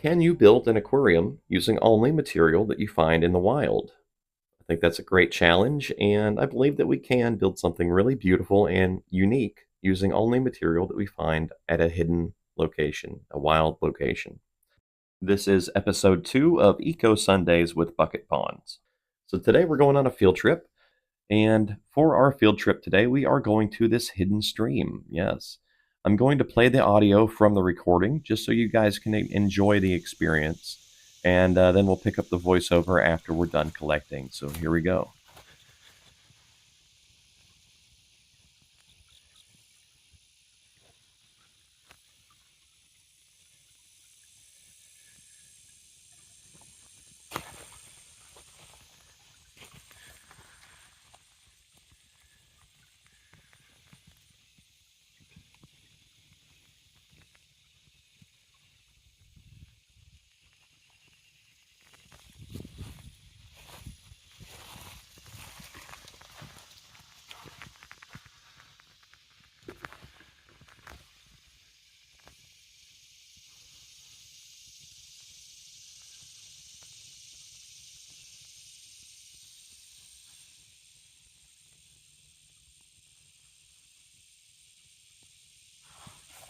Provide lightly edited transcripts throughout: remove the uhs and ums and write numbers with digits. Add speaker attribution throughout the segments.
Speaker 1: Can you build an aquarium using only material that you find in the wild? I think that's a great challenge, and I believe that we can build something really beautiful and unique using only material that we find at a hidden location, a wild location. This is episode 2 of Eco Sundays with Bucket Ponds. So today we're going on a field trip, and for our field trip today, we are going to this hidden stream. Yes. I'm going to play the audio from the recording just so you guys can enjoy the experience. And then we'll pick up the voiceover after we're done collecting. So here we go.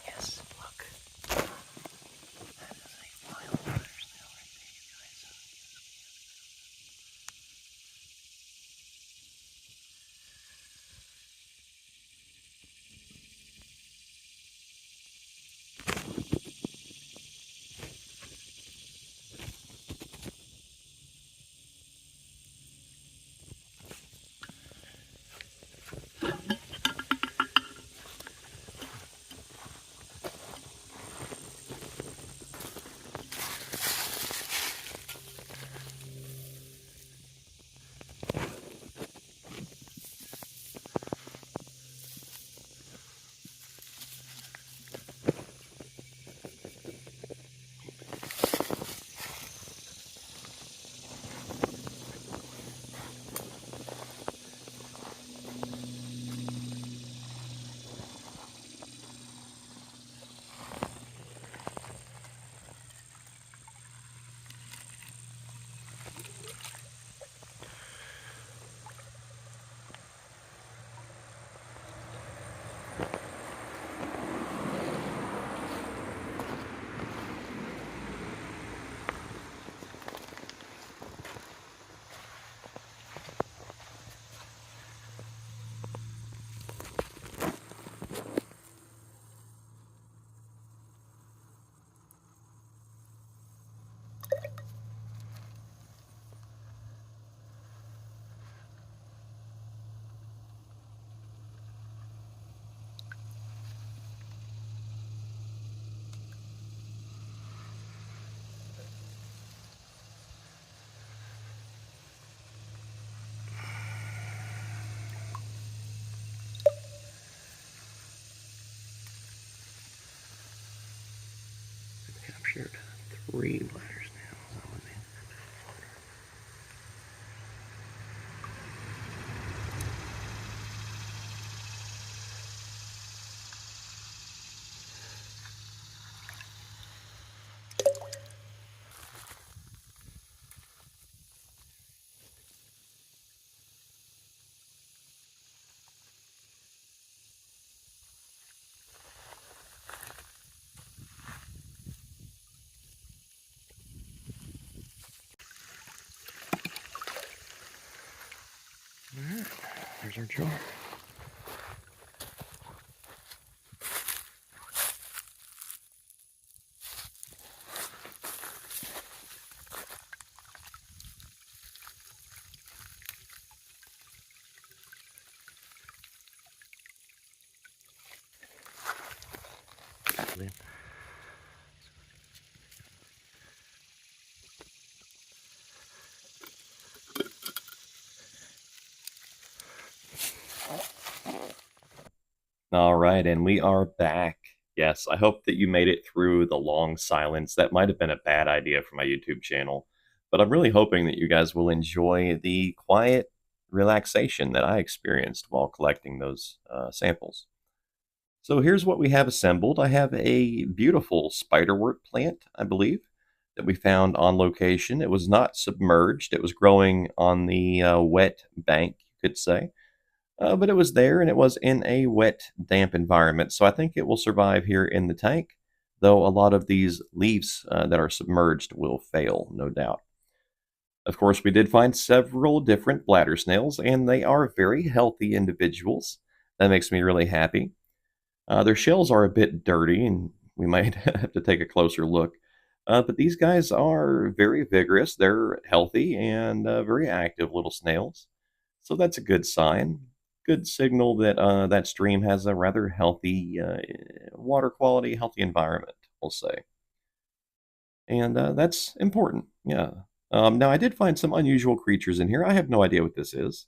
Speaker 1: Yes, look. That is a wild bladder snail right there, you guys. Captured 3 bladder snails. That would be all right. There's our jar. All right, and we are back. Yes, I hope that you made it through the long silence. That might have been a bad idea for my YouTube channel, but I'm really hoping that you guys will enjoy the quiet relaxation that I experienced while collecting those samples. So here's what we have assembled. I have a beautiful spiderwort plant, I believe. that we found on location. It was not submerged. It was growing on the wet bank, you could say. But it was there and it was in a wet, damp environment. So I think it will survive here in the tank, though a lot of these leaves that are submerged will fail, no doubt. Of course, we did find several different bladder snails, and they are very healthy individuals. That makes me really happy. Their shells are a bit dirty, and we might have to take a closer look. But these guys are very vigorous. They're healthy and very active little snails. So that's a good sign. Good signal that that stream has a rather healthy water quality, healthy environment, we'll say. And that's important. Yeah. Now, I did find some unusual creatures in here. I have no idea what this is.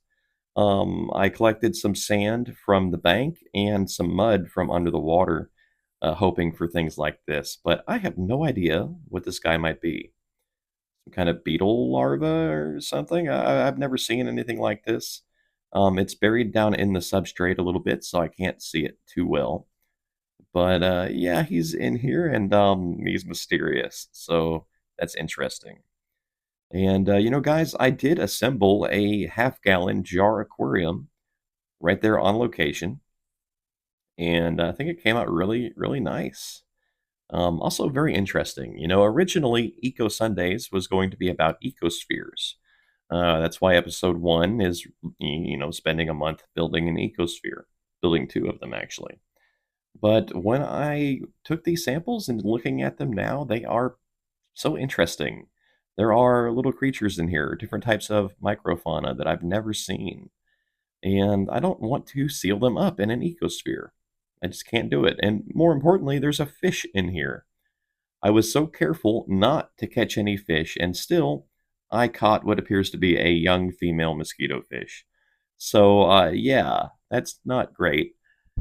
Speaker 1: I collected some sand from the bank and some mud from under the water, hoping for things like this, but I have no idea what this guy might be. Some kind of beetle larva or something? I've never seen anything like this. It's buried down in the substrate a little bit, so I can't see it too well. But yeah, he's in here and he's mysterious, so that's interesting. And guys, I did assemble a half-gallon jar aquarium right there on location, and I think it came out really, really nice. Also, very interesting. Originally, Eco Sundays was going to be about ecospheres. That's why episode one is, spending a month building an ecosphere, building two of them actually. But when I took these samples and looking at them now, they are so interesting. There are little creatures in here, different types of microfauna that I've never seen. And I don't want to seal them up in an ecosphere. I just can't do it. And more importantly, there's a fish in here. I was so careful not to catch any fish, and still, I caught what appears to be a young female mosquito fish. So, yeah, that's not great.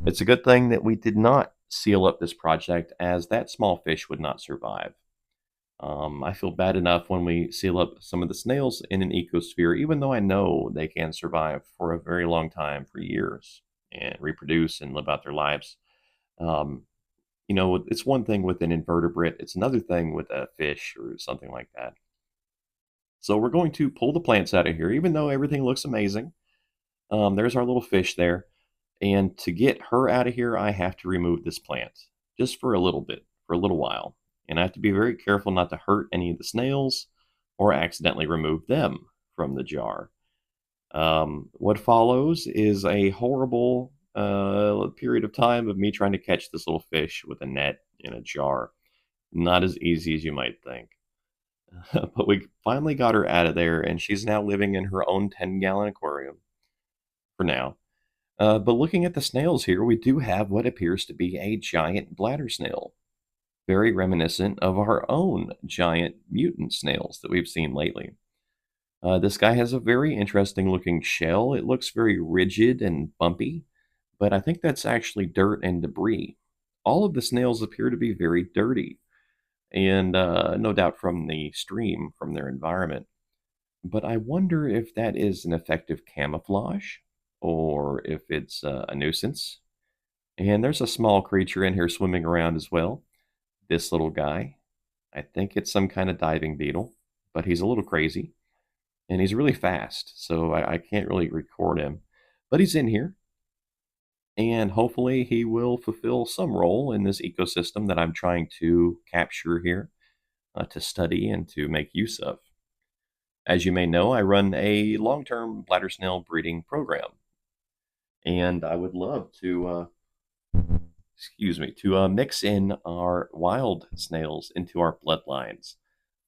Speaker 1: It's a good thing that we did not seal up this project, as that small fish would not survive. I feel bad enough when we seal up some of the snails in an ecosphere, even though I know they can survive for a very long time, for years, and reproduce and live out their lives. Um, it's one thing with an invertebrate, it's another thing with a fish or something like that. So we're going to pull the plants out of here, even though everything looks amazing. There's our little fish there. And to get her out of here, I have to remove this plant just for a little bit, for a little while. And I have to be very careful not to hurt any of the snails or accidentally remove them from the jar. What follows is a horrible period of time of me trying to catch this little fish with a net in a jar. Not as easy as you might think. But we finally got her out of there, and she's now living in her own 10-gallon aquarium for now. But looking at the snails here, we do have what appears to be a giant bladder snail, very reminiscent of our own giant mutant snails that we've seen lately. This guy has a very interesting looking shell. It looks very rigid and bumpy, but I think that's actually dirt and debris. All of the snails appear to be very dirty, and no doubt from the stream, from their environment. But I wonder if that is an effective camouflage or if it's a nuisance. And there's a small creature in here swimming around as well. This little guy. I think it's some kind of diving beetle, but he's a little crazy. And he's really fast, so I can't really record him. But he's in here, and hopefully he will fulfill some role in this ecosystem that I'm trying to capture here, to study and to make use of. As you may know, I run a long-term bladder snail breeding program, and I would love to, to mix in our wild snails into our bloodlines.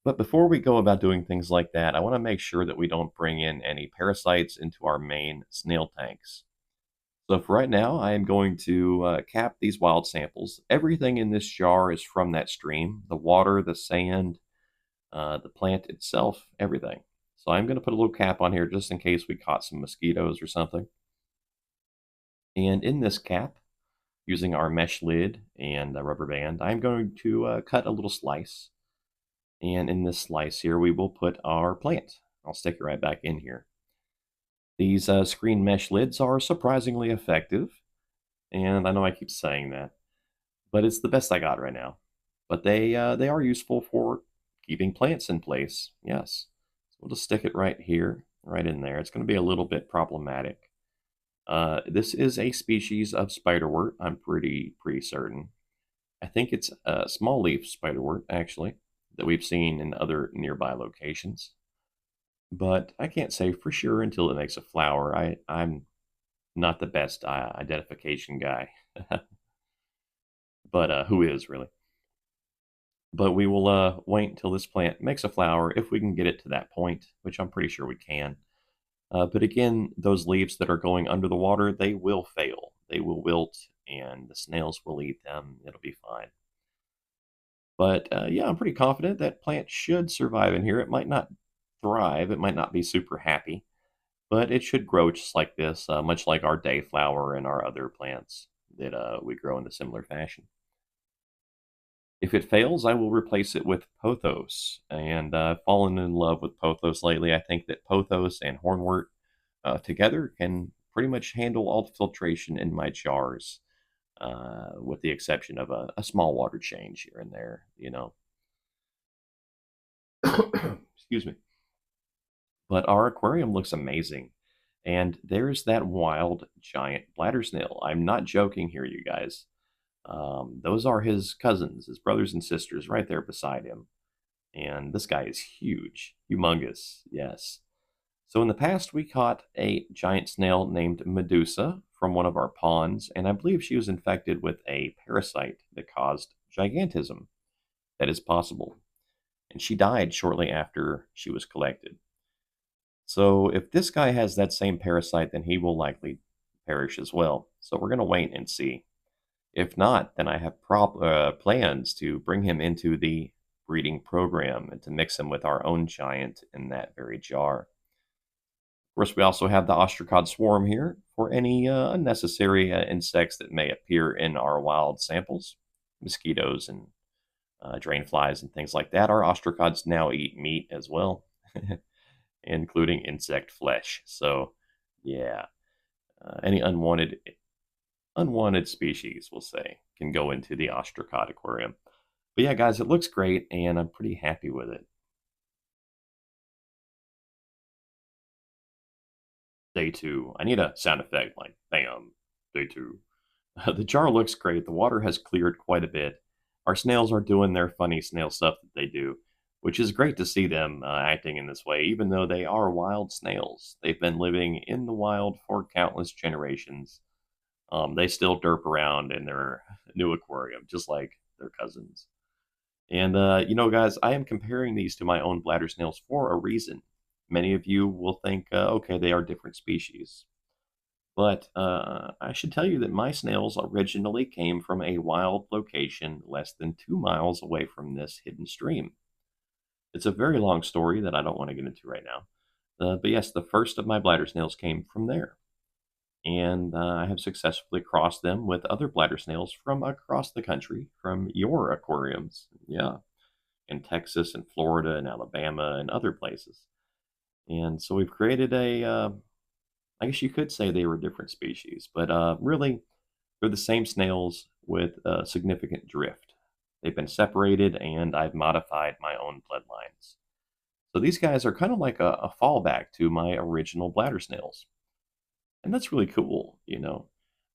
Speaker 1: But before we go about doing things like that, I want to make sure that we don't bring in any parasites into our main snail tanks. So for right now, I am going to cap these wild samples. Everything in this jar is from that stream, the water, the sand, the plant itself, everything. So I'm going to put a little cap on here just in case we caught some mosquitoes or something. And in this cap, using our mesh lid and a rubber band, I'm going to cut a little slice. And in this slice here, we will put our plant. I'll stick it right back in here. These screen mesh lids are surprisingly effective. And I know I keep saying that, but it's the best I got right now. But they are useful for keeping plants in place. Yes. So we'll just stick it right here, right in there. It's going to be a little bit problematic. This is a species of spiderwort. I'm pretty certain. I think it's a small leaf spiderwort, actually, that we've seen in other nearby locations. But I can't say for sure until it makes a flower. I'm not the best identification guy, but who is really? But we will wait until this plant makes a flower if we can get it to that point, which I'm pretty sure we can. But again, those leaves that are going under the water, they will fail. They will wilt, and the snails will eat them. It'll be fine. But yeah, I'm pretty confident that plant should survive in here. It might not thrive, it might not be super happy, but it should grow just like this, much like our dayflower and our other plants that we grow in a similar fashion. If it fails, I will replace it with pothos, and I've fallen in love with pothos lately. I think that pothos and hornwort together can pretty much handle all the filtration in my jars, with the exception of a small water change here and there, you know. Excuse me. But our aquarium looks amazing. And there's that wild giant bladder snail. I'm not joking here, you guys. Those are his cousins, his brothers and sisters, right there beside him. And this guy is huge, humongous, yes. So in the past, we caught a giant snail named Medusa from one of our ponds, and I believe she was infected with a parasite that caused gigantism. That is possible. And she died shortly after she was collected. So if this guy has that same parasite, then he will likely perish as well. So we're going to wait and see. If not, then I have plans to bring him into the breeding program and to mix him with our own giant in that very jar. Of course, we also have the ostracod swarm here for any unnecessary insects that may appear in our wild samples, mosquitoes and drain flies and things like that. Our ostracods now eat meat as well, including insect flesh. So, yeah, any unwanted species, we'll say, can go into the ostracod aquarium. But yeah, guys, it looks great, and I'm pretty happy with it. Day two. I need a sound effect like bam, day two. The jar looks great. The water has cleared quite a bit. Our snails are doing their funny snail stuff that they do, which is great to see them acting in this way, even though they are wild snails. They've been living in the wild for countless generations. They still derp around in their new aquarium, just like their cousins. And, you know, guys, I am comparing these to my own bladder snails for a reason. Many of you will think, okay, they are different species. But I should tell you that my snails originally came from a wild location less than 2 miles away from this hidden stream. It's a very long story that I don't want to get into right now. But yes, the first of my bladder snails came from there. And I have successfully crossed them with other bladder snails from across the country, from your aquariums. Yeah, in Texas and Florida and Alabama and other places. And so we've created I guess you could say they were different species, but really they're the same snails with significant drift. They've been separated, and I've modified my own bloodlines. So these guys are kind of like a fallback to my original bladder snails. And that's really cool, you know.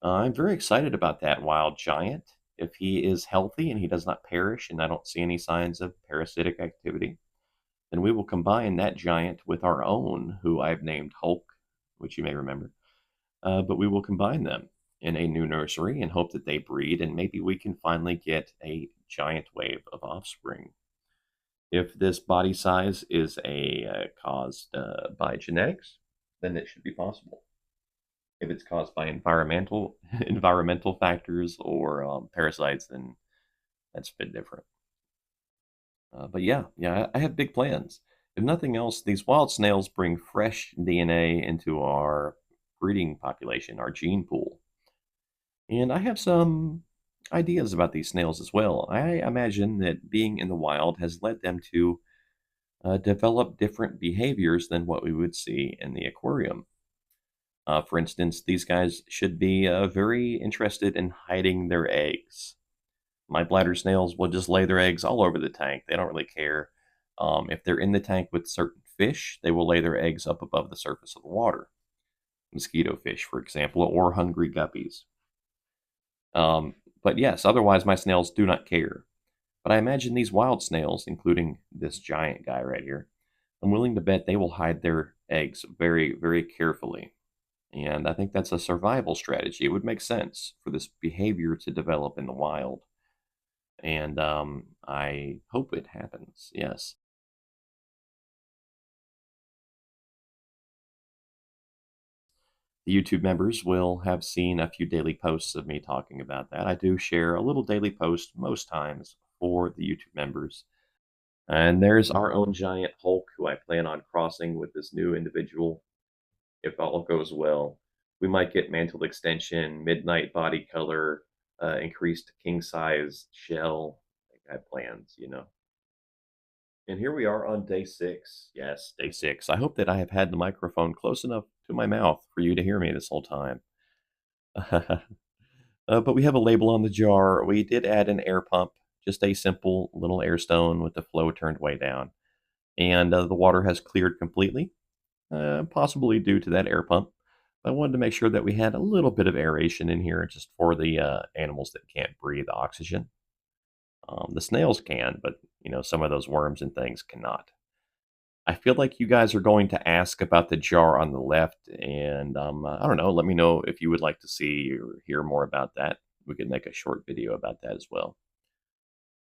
Speaker 1: I'm very excited about that wild giant. If he is healthy and he does not perish, and I don't see any signs of parasitic activity, then we will combine that giant with our own, who I've named Hulk, which you may remember. But we will combine them in a new nursery and hope that they breed, and maybe we can finally get a giant wave of offspring. If this body size is caused by genetics, then it should be possible. If it's caused by environmental factors or parasites, then that's a bit different. But yeah, I have big plans. If nothing else, these wild snails bring fresh DNA into our breeding population, our gene pool. And I have some ideas about these snails as well. I imagine that being in the wild has led them to develop different behaviors than what we would see in the aquarium. For instance, these guys should be very interested in hiding their eggs. My bladder snails will just lay their eggs all over the tank. They don't really care. If they're in the tank with certain fish, they will lay their eggs up above the surface of the water. Mosquito fish, for example, or hungry guppies. But yes, otherwise my snails do not care. But I imagine these wild snails, including this giant guy right here, I'm willing to bet they will hide their eggs very, very carefully. And I think that's a survival strategy. It would make sense for this behavior to develop in the wild. And I hope it happens. Yes. The YouTube members will have seen a few daily posts of me talking about that. I do share a little daily post most times for the YouTube members. And there's our own giant Hulk who I plan on crossing with this new individual if all goes well. We might get mantle extension, midnight body color, increased king size shell. I have plans. And here we are on day 6. Yes, day 6. I hope that I have had the microphone close enough to my mouth for you to hear me this whole time. But we have a label on the jar. We did add an air pump, just a simple little air stone with the flow turned way down. And the water has cleared completely, possibly due to that air pump. I wanted to make sure that we had a little bit of aeration in here just for the animals that can't breathe oxygen. The snails can, but some of those worms and things cannot. I feel like you guys are going to ask about the jar on the left, and I don't know. Let me know if you would like to see or hear more about that. We could make a short video about that as well.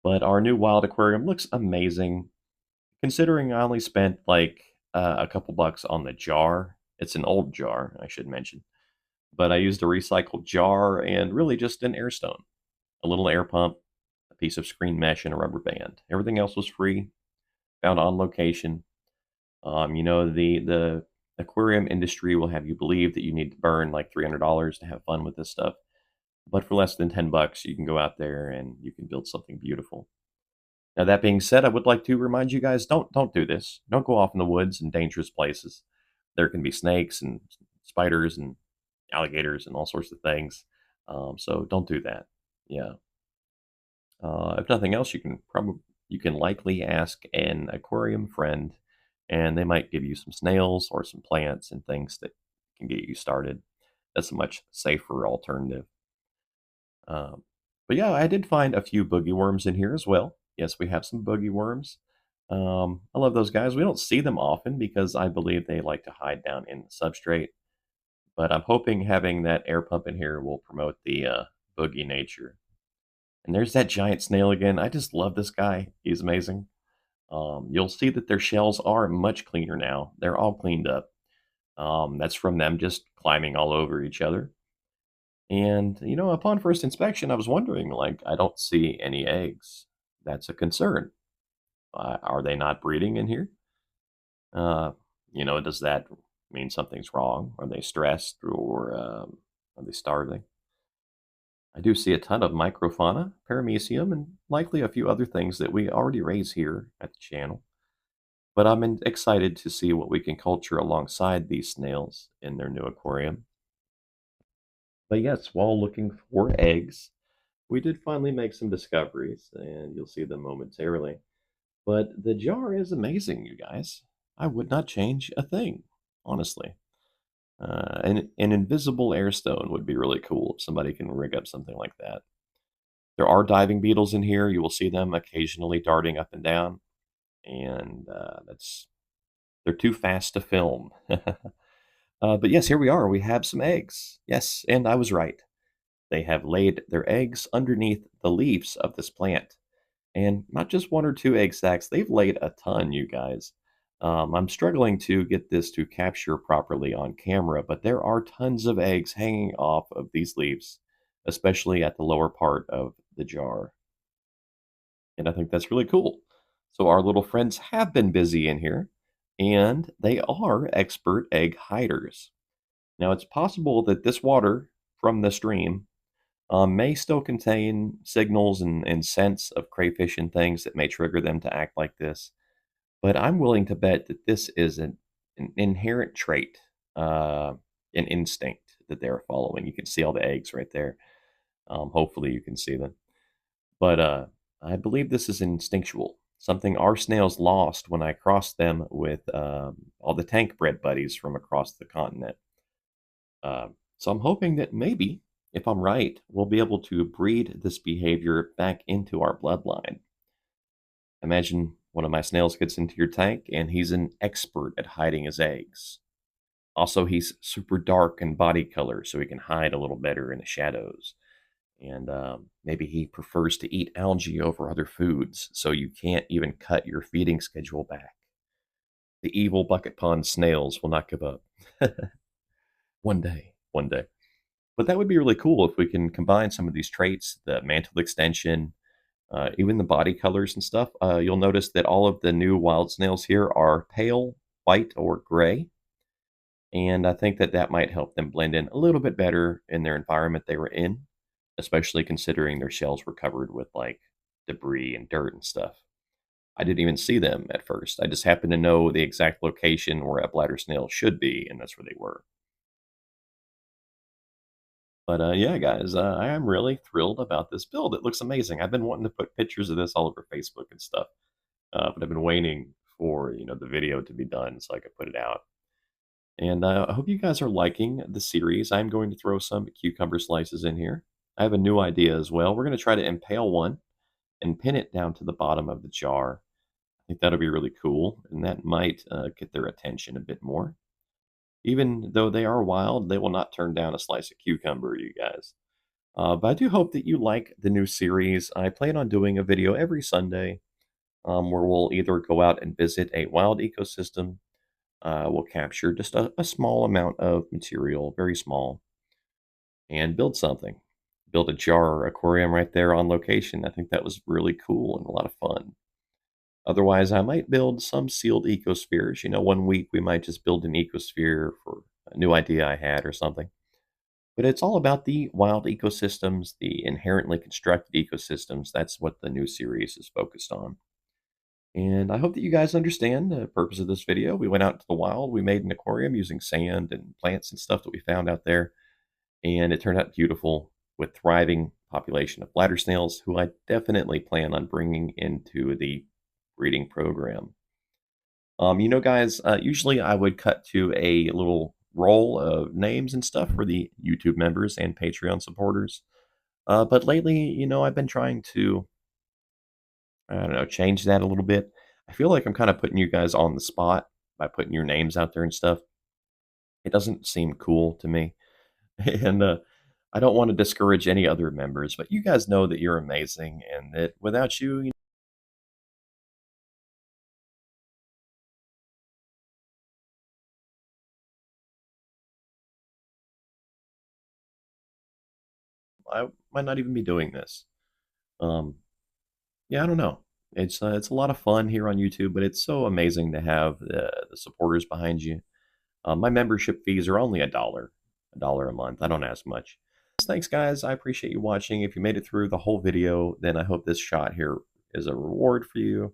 Speaker 1: But our new wild aquarium looks amazing. Considering I only spent like a couple bucks on the jar. It's an old jar, I should mention. But I used a recycled jar and really just an air stone, a little air pump, a piece of screen mesh, and a rubber band. Everything else was free, found on location. The aquarium industry will have you believe that you need to burn like $300 to have fun with this stuff. But for less than 10 bucks, you can go out there and you can build something beautiful. Now that being said, I would like to remind you guys don't do this. Don't go off in the woods in dangerous places. There can be snakes and spiders and alligators and all sorts of things. So don't do that. Yeah. If nothing else, you can likely ask an aquarium friend, and they might give you some snails or some plants and things that can get you started. That's a much safer alternative. Um, but yeah, I did find a few boogie worms in here as well. Yes, we have some boogie worms. I love those guys. We don't see them often because I believe they like to hide down in the substrate. But I'm hoping having that air pump in here will promote the boogie nature. And there's that giant snail again. I just love this guy. He's amazing. You'll see that their shells are much cleaner now. They're all cleaned up. That's from them just climbing all over each other. And, upon first inspection, I was wondering, like, I don't see any eggs. That's a concern. Are they not breeding in here? Uh, does that mean something's wrong? Are they stressed or are they starving? I do see a ton of microfauna, paramecium, and likely a few other things that we already raise here at the channel. But I'm excited to see what we can culture alongside these snails in their new aquarium. But yes, while looking for eggs, we did finally make some discoveries, and you'll see them momentarily. But the jar is amazing, you guys. I would not change a thing, honestly. An invisible air stone would be really cool if somebody can rig up something like that. There are diving beetles in here. You will see them occasionally darting up and down, and they're too fast to film. But yes, here we are. We have some eggs. Yes, and I was right. They have laid their eggs underneath the leaves of this plant. And not just one or two egg sacs, they've laid a ton, you guys. I'm struggling to get this to capture properly on camera, but there are tons of eggs hanging off of these leaves, especially at the lower part of the jar. And I think that's really cool. So our little friends have been busy in here, and they are expert egg hiders. Now, it's possible that this water from the stream may still contain signals and scents of crayfish and things that may trigger them to act like this. But I'm willing to bet that this is an inherent trait, an instinct that they're following. You can see all the eggs right there. Hopefully, you can see them. But I believe this is instinctual. something our snails lost when I crossed them with all the tank bred buddies from across the continent. So I'm hoping that maybe, if I'm right, we'll be able to breed this behavior back into our bloodline. Imagine one of my snails gets into your tank and he's an expert at hiding his eggs. Also, he's super dark in body color, so he can hide a little better in the shadows. And maybe he prefers to eat algae over other foods, so you can't even cut your feeding schedule back. The evil Bucket Pond Snails will not give up. One day, one day. But that would be really cool if we can combine some of these traits, the mantle extension, even the body colors and stuff. You'll notice that all of the new wild snails here are pale white or gray. And I think that that might help them blend in a little bit better in their environment they were in, especially considering their shells were covered with like debris and dirt and stuff. I didn't even see them at first. I just happened to know the exact location where a bladder snail should be, and that's where they were. But yeah, guys, I am really thrilled about this build. It looks amazing. I've been wanting to put pictures of this all over Facebook and stuff, but I've been waiting for the video to be done so I could put it out. And I hope you guys are liking the series. I'm going to throw some cucumber slices in here. I have a new idea as well. We're going to try to impale one and pin it down to the bottom of the jar. I think that'll be really cool, and that might get their attention a bit more. Even though they are wild, they will not turn down a slice of cucumber, you guys. But I do hope that you like the new series. I plan on doing a video every Sunday where we'll either go out and visit a wild ecosystem. We'll capture just a small amount of material, very small, and build something. Build a jar or aquarium right there on location. I think that was really cool and a lot of fun. Otherwise, I might build some sealed ecospheres. One week we might just build an ecosphere for a new idea I had or something. But it's all about the wild ecosystems, the inherently constructed ecosystems. That's what the new series is focused on. And I hope that you guys understand the purpose of this video. We went out into the wild, we made an aquarium using sand and plants and stuff that we found out there. And it turned out beautiful with thriving population of bladder snails, who I definitely plan on bringing into the breeding program. Guys, usually I would cut to a little roll of names and stuff for the YouTube members and Patreon supporters. But lately, I've been trying to, I don't know, change that a little bit. I feel like I'm kind of putting you guys on the spot by putting your names out there and stuff. It doesn't seem cool to me. And I don't want to discourage any other members, but you guys know that you're amazing and that without you, I might not even be doing this. Um, yeah, I don't know. It's a lot of fun here on YouTube, but it's so amazing to have the supporters behind you. My membership fees are only a dollar a month. I don't ask much. Thanks, guys. I appreciate you watching. If you made it through the whole video, then I hope this shot here is a reward for you,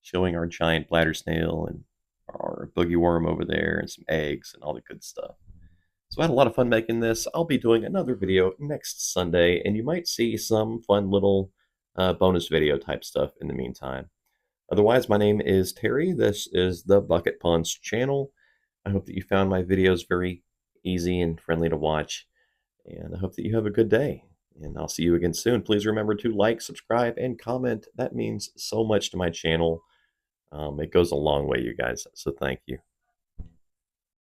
Speaker 1: showing our giant bladder snail and our boogie worm over there and some eggs and all the good stuff. So I had a lot of fun making this. I'll be doing another video next Sunday, and you might see some fun little bonus video type stuff in the meantime. Otherwise, my name is Terry. This is the Bucket Ponds channel. I hope that you found my videos very easy and friendly to watch, and I hope that you have a good day. And I'll see you again soon. Please remember to like, subscribe, and comment. That means so much to my channel. It goes a long way, you guys, so thank you.